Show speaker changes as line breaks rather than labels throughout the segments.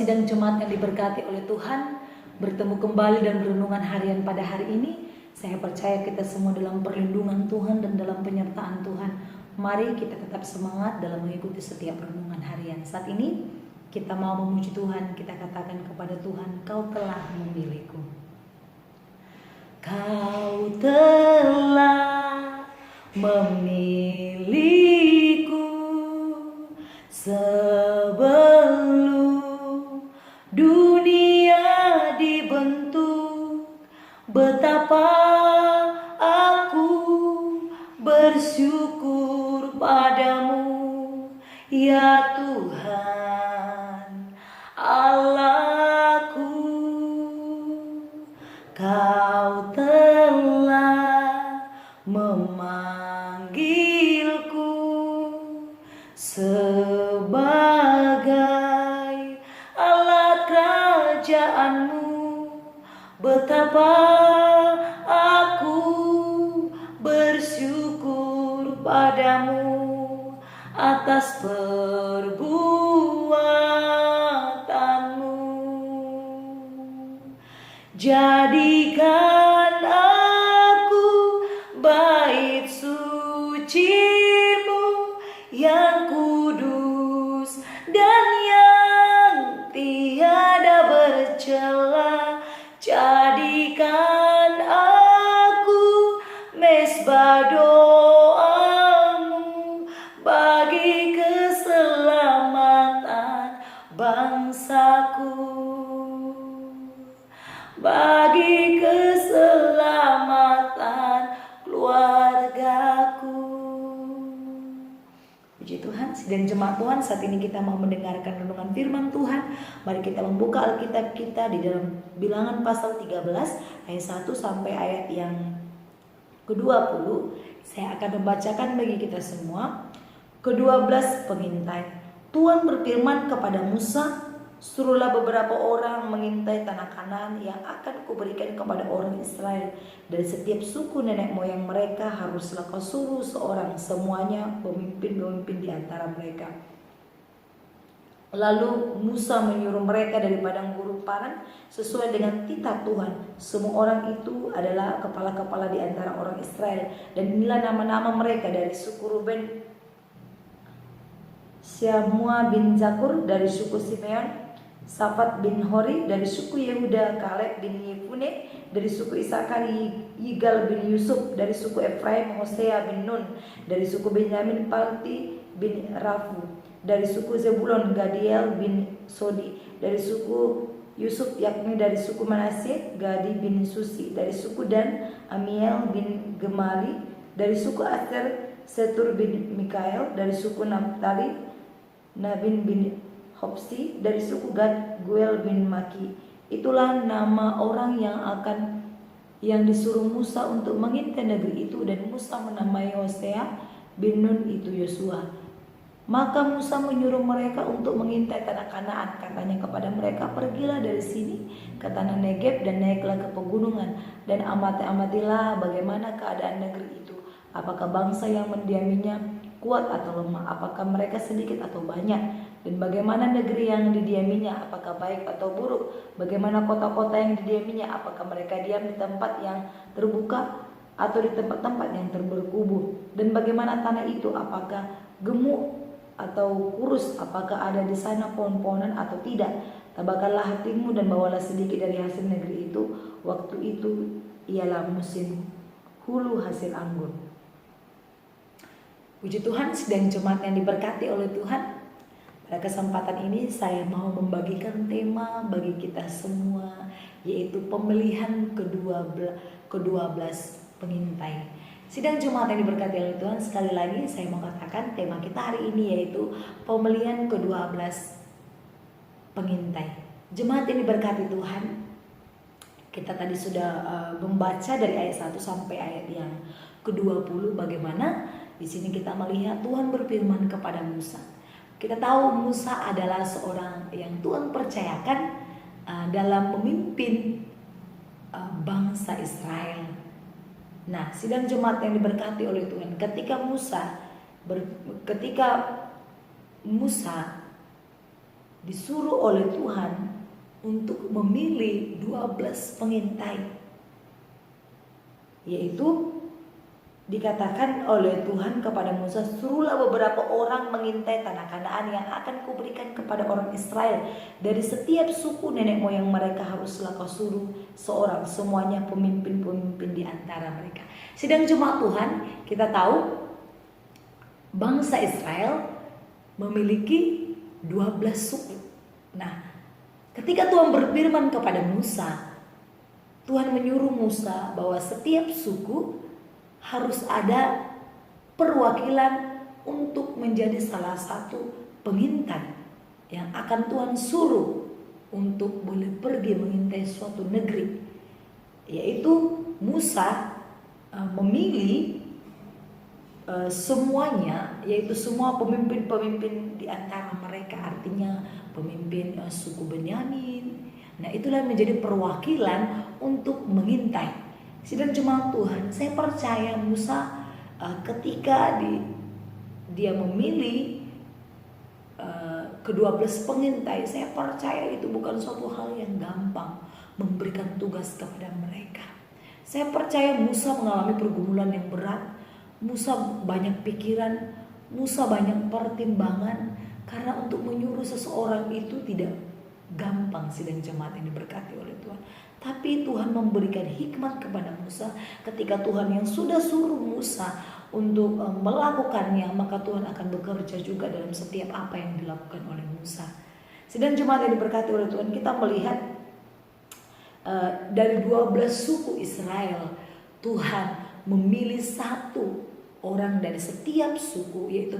sidang jemaat yang diberkati oleh Tuhan, bertemu kembali dan renungan harian pada hari ini. Saya percaya kita semua dalam perlindungan Tuhan dan dalam penyertaan Tuhan. Mari kita tetap semangat dalam mengikuti setiap renungan harian. Saat ini kita mau memuji Tuhan, kita katakan kepada Tuhan, Kau telah memilihku. Kau telah memilihku sebelum dunia dibentuk. Betapa aku bersyukur padamu, ya Tuhan Allahku. Kau telah memanggilku sebagai alat kerajaanmu. Betapa aku bersyukur padamu atas perbuatanmu. Jadikan aku bait suci-Mu yang kudus dan yang tiada bercela. Jadikan aku mezbah doa-Mu bagi keselamatan bangsaku, bagi keselamatan keluargaku. Puji Tuhan, sidang jemaat Tuhan, saat ini kita mau mendengarkan renungan firman Tuhan. Mari kita membuka Alkitab kita di dalam Bilangan pasal 13 ayat 1 sampai ayat yang ke-20. Saya akan membacakan bagi kita semua. Ke-12 pengintai. Tuhan berfirman kepada Musa, suruhlah beberapa orang mengintai tanah Kanaan yang akan kuberikan kepada orang Israel. Dari setiap suku nenek moyang mereka haruslah kau suruh seorang, semuanya pemimpin-pemimpin di antara mereka. Lalu Musa menyuruh mereka dari padang gurun Paran sesuai dengan titah Tuhan. Semua orang itu adalah kepala-kepala di antara orang Israel. Dan inilah nama-nama mereka: dari suku Ruben, Syamua bin Zakur; dari suku Simeon, Safat bin Hori; dari suku Yehuda, Kaleb bin Yefune; dari suku Isakar, Yigal bin Yusuf; dari suku Efraim, Hosea bin Nun; dari suku Benyamin, Palti bin Rafu; dari suku Zebulon, Gadiel bin Sodi; dari suku Yusuf, yakni dari suku Manasye, Gadi bin Susi; dari suku Dan, Amiel bin Gemali; dari suku Aser, Setur bin Mikael; dari suku Naftali, Nabin bin Hopsi; dari suku Gad, Guel bin Maki. Itulah nama orang yang disuruh Musa untuk mengintai negeri itu, dan Musa menamai Hosea bin Nun itu Yosua. Maka Musa menyuruh mereka untuk mengintai tanah Kanaan. Katanya kepada mereka, pergilah dari sini ke tanah Negeb dan naiklah ke pegunungan, dan amatilah bagaimana keadaan negeri itu. Apakah bangsa yang mendiaminya kuat atau lemah? Apakah mereka sedikit atau banyak? Dan bagaimana negeri yang didiaminya? Apakah baik atau buruk? Bagaimana kota-kota yang didiaminya? Apakah mereka diam di tempat yang terbuka atau di tempat-tempat yang berkubu? Dan bagaimana tanah itu? Apakah gemuk atau kurus? Apakah ada di sana pohon-pohonan atau tidak? Tabahkanlah hatimu dan bawalah sedikit dari hasil negeri itu. Waktu itu ialah musim hulu hasil anggur. Puji Tuhan, sidang jemaat yang diberkati oleh Tuhan. Pada kesempatan ini saya mau membagikan tema bagi kita semua, yaitu pemilihan ke-12 pengintai. Sidang jemaat yang diberkati oleh Tuhan, sekali lagi saya mau katakan tema kita hari ini yaitu pemilihan ke-12 pengintai. Jemaat yang diberkati Tuhan, kita tadi sudah membaca dari ayat 1 sampai ayat yang ke-20 bagaimana di sini kita melihat Tuhan berfirman kepada Musa. Kita tahu Musa adalah seorang yang Tuhan percayakan dalam memimpin bangsa Israel. Nah, sidang jemaat yang diberkati oleh Tuhan, ketika Musa disuruh oleh Tuhan untuk memilih 12 pengintai. Yaitu dikatakan oleh Tuhan kepada Musa, suruhlah beberapa orang mengintai tanah Kanaan yang akan kuberikan kepada orang Israel. Dari setiap suku nenek moyang mereka haruslah kau suruh seorang, semuanya pemimpin-pemimpin di antara mereka. Sidang jemaat Tuhan, kita tahu bangsa Israel memiliki 12 suku. Nah, ketika Tuhan berfirman kepada Musa, Tuhan menyuruh Musa bahwa setiap suku harus ada perwakilan untuk menjadi salah satu pengintai yang akan Tuhan suruh untuk boleh pergi mengintai suatu negeri. Yaitu Musa memilih semuanya, yaitu semua pemimpin-pemimpin di antara mereka, artinya pemimpin suku Benyamin. Nah, itulah menjadi perwakilan untuk mengintai. Sidang jemaat Tuhan, saya percaya Musa ketika dia memilih ke-12 pengintai, saya percaya itu bukan suatu hal yang gampang memberikan tugas kepada mereka. Saya percaya Musa mengalami pergumulan yang berat, Musa banyak pikiran, Musa banyak pertimbangan, karena untuk menyuruh seseorang itu tidak gampang. Sidang jemaat yang diberkati oleh Tuhan. Tapi Tuhan memberikan hikmat kepada Musa. Ketika Tuhan yang sudah suruh Musa untuk melakukannya, maka Tuhan akan bekerja juga dalam setiap apa yang dilakukan oleh Musa. Sidang jemaat yang diberkati oleh Tuhan, kita melihat dari 12 suku Israel, Tuhan memilih satu orang dari setiap suku, yaitu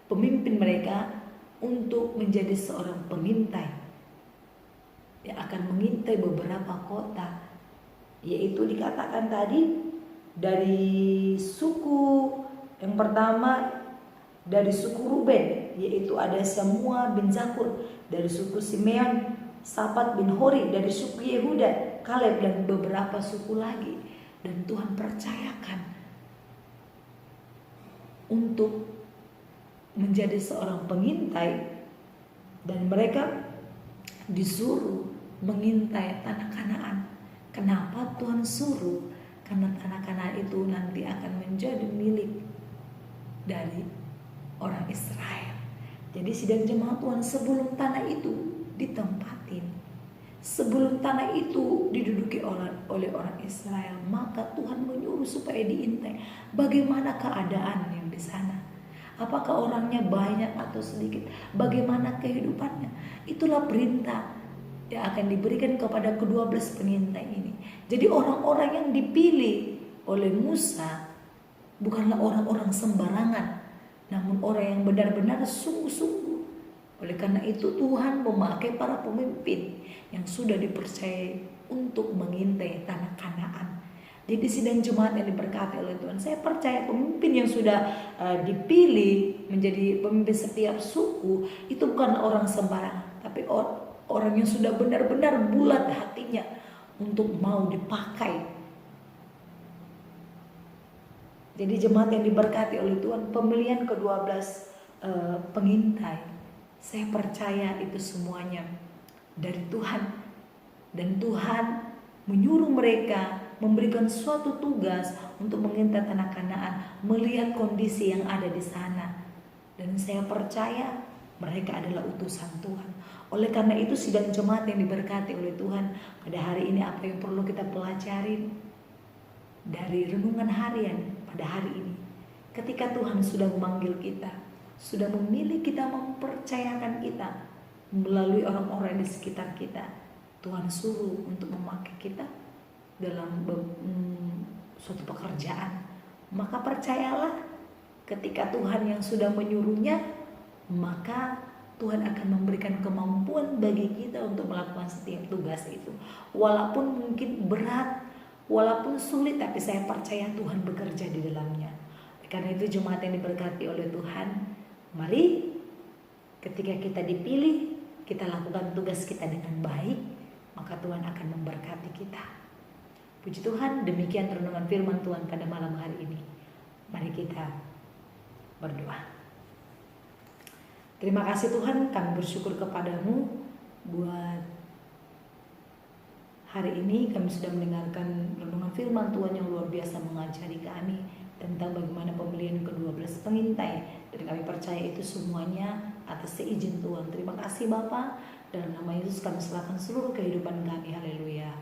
pemimpin mereka, untuk menjadi seorang pengintai yang akan mengintai beberapa kota. Yaitu dikatakan tadi dari suku yang pertama, dari suku Ruben, yaitu ada Semua bin Zakur. Dari suku Simeon, Safat bin Hori. Dari suku Yehuda, Kaleb, dan beberapa suku lagi. Dan Tuhan percayakan untuk menjadi seorang pengintai, dan mereka disuruh mengintai tanah Kanaan. Kenapa Tuhan suruh? Karena tanah Kanaan itu nanti akan menjadi milik dari orang Israel. Jadi sidang jemaat Tuhan, sebelum tanah itu ditempatin, sebelum tanah itu diduduki oleh orang Israel, maka Tuhan menyuruh supaya diintai. Bagaimana keadaan yang di sana? Apakah orangnya banyak atau sedikit? Bagaimana kehidupannya? Itulah perintah yang akan diberikan kepada ke-12 pengintai ini. Jadi orang-orang yang dipilih oleh Musa bukanlah orang-orang sembarangan, namun orang yang benar-benar sungguh-sungguh. Oleh karena itu Tuhan memakai para pemimpin yang sudah dipercayai untuk mengintai tanah Kanaan. Jadi sidang jemaat yang diberkati oleh Tuhan, saya percaya pemimpin yang sudah dipilih menjadi pemimpin setiap suku itu bukan orang sembarangan, tapi orang yang sudah benar-benar bulat hatinya untuk mau dipakai. Jadi jemaat yang diberkati oleh Tuhan, pemilihan ke-12 pengintai, saya percaya itu semuanya dari Tuhan. Dan Tuhan menyuruh mereka memberikan suatu tugas untuk mengintai tanah Kanaan, melihat kondisi yang ada di sana. Dan saya percaya mereka adalah utusan Tuhan. Oleh karena itu sidang jemaat yang diberkati oleh Tuhan, pada hari ini apa yang perlu kita pelajari dari renungan harian pada hari ini? Ketika Tuhan sudah memanggil kita, sudah memilih kita, mempercayakan kita melalui orang-orang di sekitar kita, Tuhan suruh untuk memakai kita dalam suatu pekerjaan, maka percayalah, ketika Tuhan yang sudah menyuruhnya, maka Tuhan akan memberikan kemampuan bagi kita untuk melakukan setiap tugas itu. Walaupun mungkin berat, walaupun sulit, tapi saya percaya Tuhan bekerja di dalamnya. Karena itu jemaat yang diberkati oleh Tuhan, mari ketika kita dipilih, kita lakukan tugas kita dengan baik, maka Tuhan akan memberkati kita. Puji Tuhan, demikian renungan firman Tuhan pada malam hari ini. Mari kita berdoa.
Terima kasih Tuhan, kami bersyukur kepadamu buat hari ini. Kami sudah mendengarkan renungan firman Tuhan yang luar biasa mengajari kami tentang bagaimana pembelian ke-12 pengintai. Dan kami percaya itu semuanya atas seizin Tuhan. Terima kasih Bapa. Dalam nama Yesus kami serahkan seluruh kehidupan kami. Haleluya.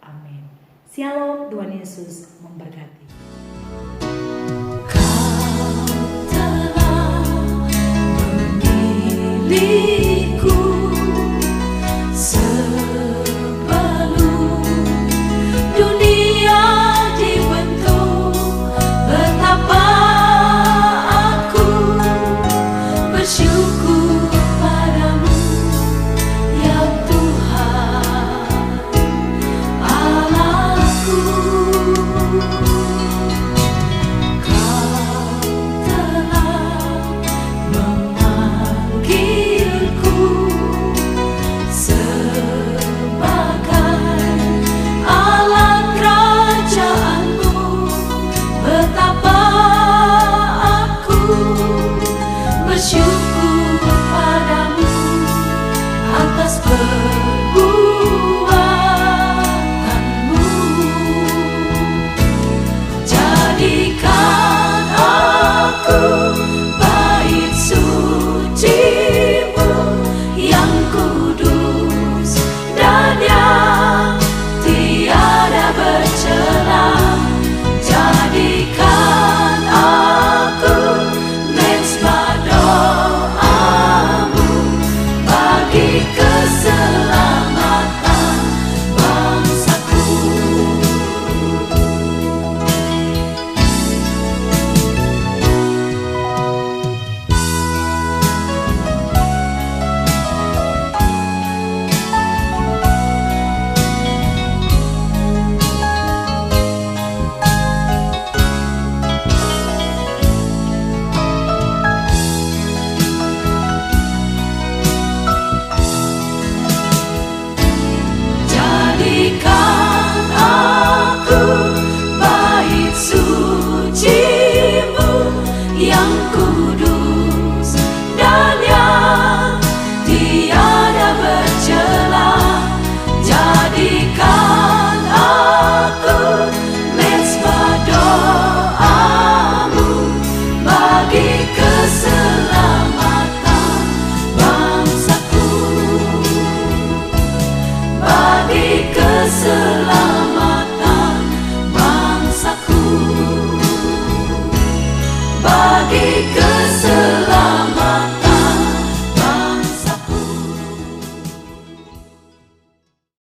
Amin. Shalom, Tuhan Yesus memberkati.